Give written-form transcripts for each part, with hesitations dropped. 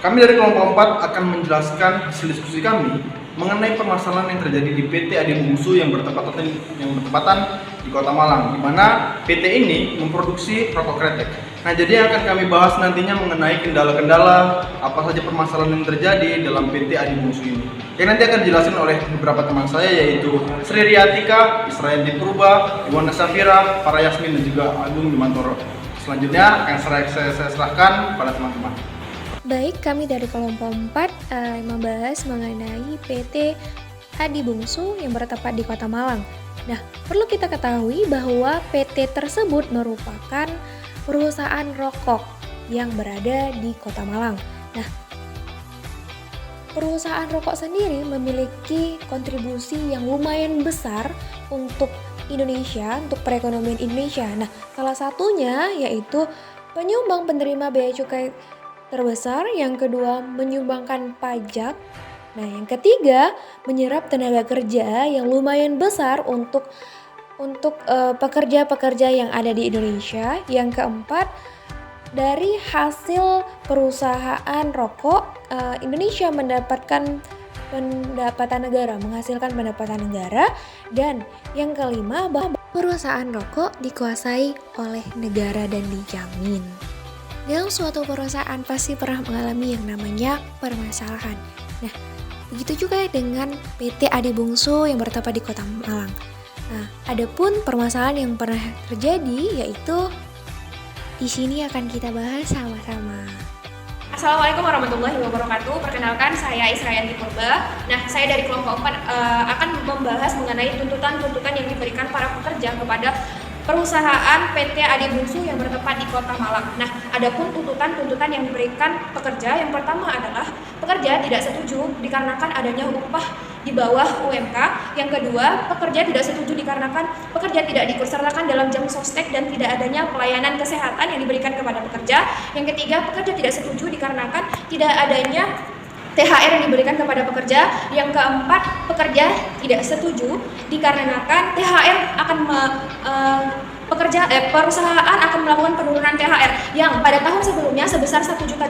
Kami dari kelompok 4 akan menjelaskan hasil diskusi kami mengenai permasalahan yang terjadi di PT Adi Bungsu yang bertepatan di Kota Malang, di mana PT ini memproduksi rokok kretek. Nah, jadi yang akan kami bahas nantinya mengenai kendala-kendala apa saja permasalahan yang terjadi dalam PT Adi Bungsu ini. Yang nanti akan dijelaskan oleh beberapa teman saya, yaitu Sri Riatika, Israyanti Purba, Iwana Safira, Farah Yasmin, dan juga Agung Dimantoro. Selanjutnya akan saya serahkan pada teman-teman. Baik, kami dari kelompok 4 membahas mengenai PT Adi Bungsu yang bertempat di Kota Malang. Nah, perlu kita ketahui bahwa PT tersebut merupakan perusahaan rokok yang berada di Kota Malang. Nah, perusahaan rokok sendiri memiliki kontribusi yang lumayan besar untuk Indonesia, untuk perekonomian Indonesia. Nah, salah satunya yaitu penyumbang penerima bea cukai terbesar, yang kedua menyumbangkan pajak, nah yang ketiga menyerap tenaga kerja yang lumayan besar untuk pekerja-pekerja yang ada di Indonesia, yang keempat dari hasil perusahaan rokok Indonesia mendapatkan pendapatan negara, menghasilkan pendapatan negara, dan yang kelima bahwa perusahaan rokok dikuasai oleh negara dan dijamin. Dalam suatu perusahaan pasti pernah mengalami yang namanya permasalahan. Nah, begitu juga dengan PT Adi Bungsu yang bertempat di Kota Malang. Nah, adapun permasalahan yang pernah terjadi yaitu di sini akan kita bahas sama-sama. Assalamualaikum warahmatullahi wabarakatuh. Perkenalkan, saya Israyanti Purba. Nah, saya dari kelompok 4 akan membahas mengenai tuntutan-tuntutan yang diberikan para pekerja kepada perusahaan PT Adi Bungsu yang bertempat di Kota Malang. Nah, adapun tuntutan-tuntutan yang diberikan pekerja, yang pertama adalah pekerja tidak setuju dikarenakan adanya upah di bawah UMK. Yang kedua, pekerja tidak setuju dikarenakan pekerja tidak diikutsertakan dalam jam sostek dan tidak adanya pelayanan kesehatan yang diberikan kepada pekerja. Yang ketiga, pekerja tidak setuju dikarenakan tidak adanya THR yang diberikan kepada pekerja. Yang keempat, pekerja tidak setuju dikarenakan THR akan perusahaan akan melakukan penurunan THR yang pada tahun sebelumnya sebesar 1.800.000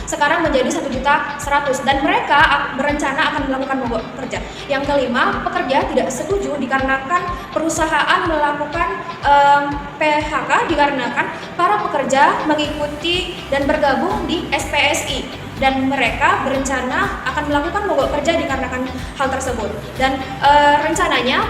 sekarang menjadi 1.100.000 dan mereka berencana akan melakukan mogok kerja. Yang kelima, pekerja tidak setuju dikarenakan perusahaan melakukan PHK dikarenakan para pekerja mengikuti dan bergabung di SPSI dan mereka berencana akan melakukan mogok kerja dikarenakan hal tersebut. Dan rencananya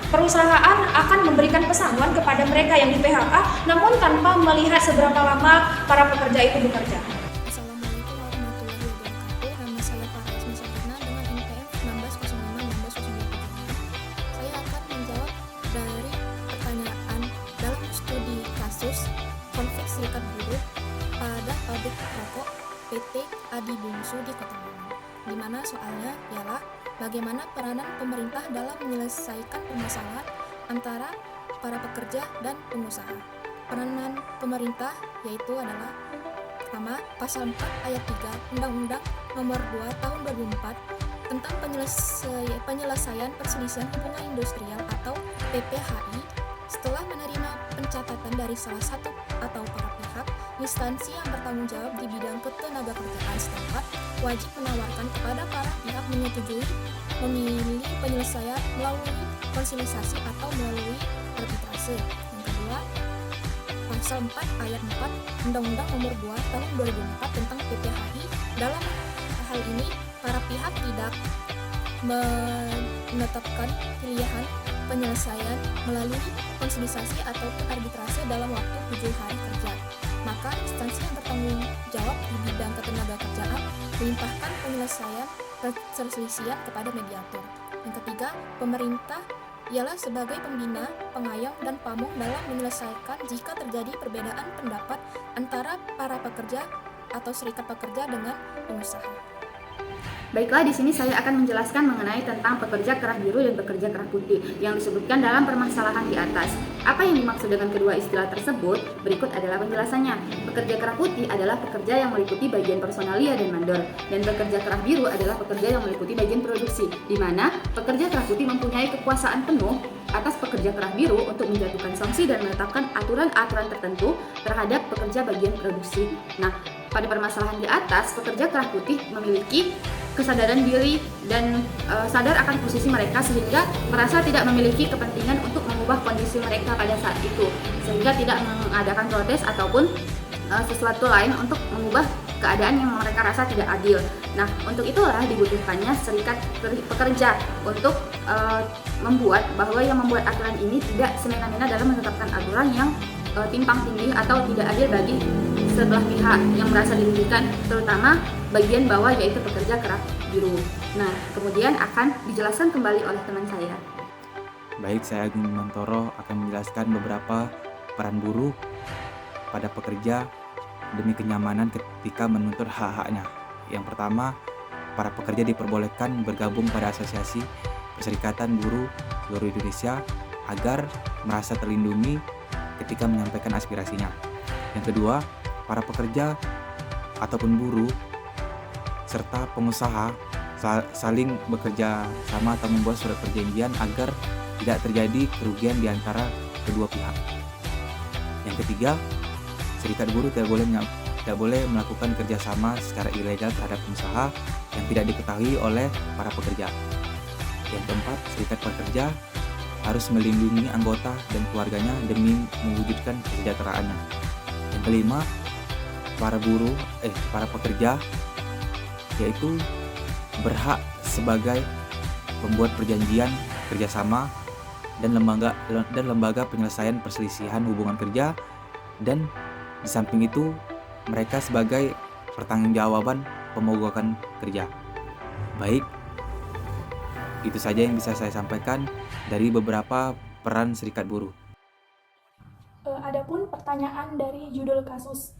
perusahaan akan memberikan pesangon kepada mereka yang di PHK namun tanpa melihat seberapa lama para pekerja itu bekerja. Assalamualaikum warahmatullahi wabarakatuh. Nama saya Farah Yasmin dengan NPM 1905-1975. Saya akan menjawab dari pertanyaan dalam studi kasus konflik serikat buruh pada pabrik rokok PT Adi Bungsu di Kota Malang, di mana soalnya ialah bagaimana peranan pemerintah dalam menyelesaikan permasalahan antara para pekerja dan pengusaha. Peranan pemerintah yaitu adalah pertama, pasal 4 ayat 3 Undang-Undang Nomor 2 Tahun 2004 tentang penyelesaian perselisihan hubungan industrial atau PPHI. Setelah menerima pencatatan dari salah satu atau para pihak, instansi yang bertanggung jawab di bidang ketenagakerjaan setempat wajib menawarkan kepada para pihak menyetujui memilih penyelesaian melalui konsilisasi atau melalui arbitrase. Yang kedua, pasal 4 ayat 4 Undang-Undang Nomor 2 Tahun 2004 tentang PPHI. Dalam hal ini, para pihak tidak menetapkan pilihan penyelesaian melalui konsilisasi atau arbitrase dalam waktu 7 hari kerja. Maka instansi yang bertanggung jawab di bidang ketenagakerjaan melimpahkan penyelesaian perselisihan kepada mediator. Yang ketiga, pemerintah ialah sebagai pembina, pengayom, dan pamong dalam menyelesaikan jika terjadi perbedaan pendapat antara para pekerja atau serikat pekerja dengan pengusaha. Baiklah, di sini saya akan menjelaskan mengenai tentang pekerja kerah biru dan pekerja kerah putih yang disebutkan dalam permasalahan di atas. Apa yang dimaksud dengan kedua istilah tersebut? Berikut adalah penjelasannya. Pekerja kerah putih adalah pekerja yang meliputi bagian personalia dan mandor, dan pekerja kerah biru adalah pekerja yang meliputi bagian produksi, di mana pekerja kerah putih mempunyai kekuasaan penuh atas pekerja kerah biru untuk menjatuhkan sanksi dan menetapkan aturan-aturan tertentu terhadap pekerja bagian produksi. Nah, pada permasalahan di atas, pekerja kerah putih memiliki kesadaran diri dan sadar akan posisi mereka sehingga merasa tidak memiliki kepentingan untuk mengubah kondisi mereka pada saat itu, sehingga tidak mengadakan protes ataupun sesuatu lain untuk mengubah keadaan yang mereka rasa tidak adil. Nah, untuk itulah dibutuhkannya serikat pekerja untuk membuat bahwa yang membuat aturan ini tidak semena-mena dalam menetapkan aturan yang timpang tindih atau tidak adil bagi sebelah pihak yang merasa dirugikan, terutama bagian bawah yaitu pekerja kerah biru. Nah, kemudian akan dijelaskan kembali oleh teman saya. Baik, saya Agung Mantoro akan menjelaskan beberapa peran buruh pada pekerja demi kenyamanan ketika menuntut hak-haknya. Yang pertama, para pekerja diperbolehkan bergabung pada asosiasi Perserikatan Buruh seluruh Indonesia agar merasa terlindungi ketika menyampaikan aspirasinya. Yang kedua, para pekerja ataupun buruh serta pengusaha saling bekerja sama atau membuat surat perjanjian agar tidak terjadi kerugian di antara kedua pihak. Yang ketiga, serikat buruh tidak boleh melakukan kerjasama secara ilegal terhadap pengusaha yang tidak diketahui oleh para pekerja. Yang keempat, serikat pekerja harus melindungi anggota dan keluarganya demi mewujudkan kesejahteraannya. Yang kelima, para pekerja yaitu berhak sebagai pembuat perjanjian kerjasama dan lembaga penyelesaian perselisihan hubungan kerja, dan di samping itu mereka sebagai pertanggungjawaban pemogokan kerja. Baik, itu saja yang bisa saya sampaikan dari beberapa peran serikat buruh. Adapun pertanyaan dari judul kasus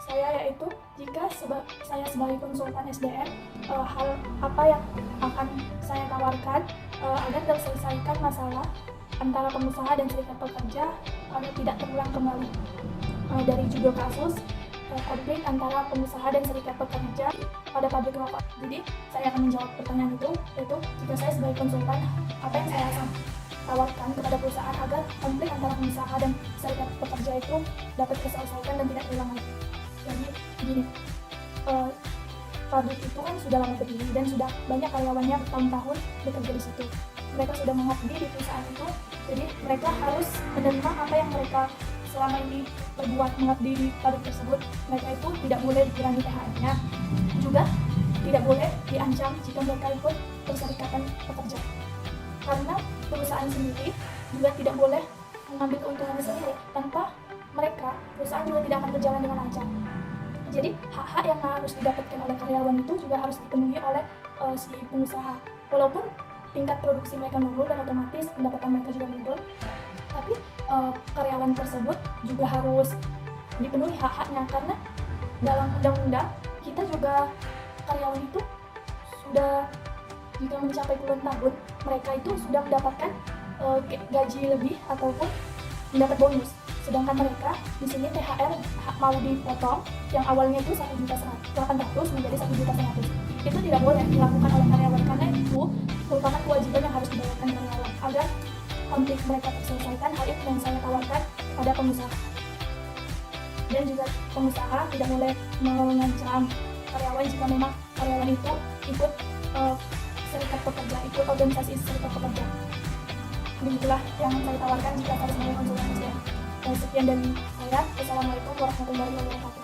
saya yaitu, jika saya sebagai konsultan SDM, hal apa yang akan saya tawarkan agar terselesaikan masalah antara pengusaha dan serikat pekerja agar tidak terulang kembali. Dari judul kasus, konflik antara pengusaha dan serikat pekerja pada pabrik rokok. Jadi saya akan menjawab pertanyaan itu, yaitu jika saya sebagai konsultan, apa yang saya tawarkan kepada perusahaan agar konflik antara pengusaha dan serikat pekerja itu dapat diselesaikan dan tidak terulang lagi. Jadi begini, pabrik itu kan sudah lama berdiri dan sudah banyak karyawannya bertahun-tahun bekerja di situ. Mereka sudah mengabdi di perusahaan itu, jadi mereka harus menerima apa yang mereka selama ini berbuat mengabdi di pabrik tersebut. Mereka itu tidak boleh dikurangi THR-nya, juga tidak boleh diancam jika mereka ikut perserikatan pekerja. Karena perusahaan sendiri juga tidak boleh mengambil keuntungannya sendiri. Tanpa mereka, perusahaan juga tidak akan berjalan dengan lancar. Jadi hak-hak yang harus didapatkan oleh karyawan itu juga harus dipenuhi oleh si pengusaha. Walaupun tingkat produksi mereka menurun dan otomatis pendapatan mereka juga menurun, tapi karyawan tersebut juga harus dipenuhi hak-haknya, karena dalam undang-undang kita juga karyawan itu sudah, jika mencapai puluhan tahun, mereka itu sudah mendapatkan gaji lebih ataupun mendapat bonus. Sedangkan mereka di sini THR mau dipotong yang awalnya itu 1.800.000 menjadi 1.100.000. Itu tidak boleh dilakukan oleh karyawan, karena itu merupakan kewajiban yang harus dibayarkan karyawan agar konflik mereka terselesaikan. Hal itu yang saya tawarkan pada pengusaha. Dan juga pengusaha tidak boleh mengancam karyawan jika memang karyawan itu ikut serikat pekerja, ikut organisasi serikat pekerja. Begitulah yang saya tawarkan jika harus menjadi konsultan SDM. Sekian dari saya. Wassalamualaikum warahmatullahi wabarakatuh.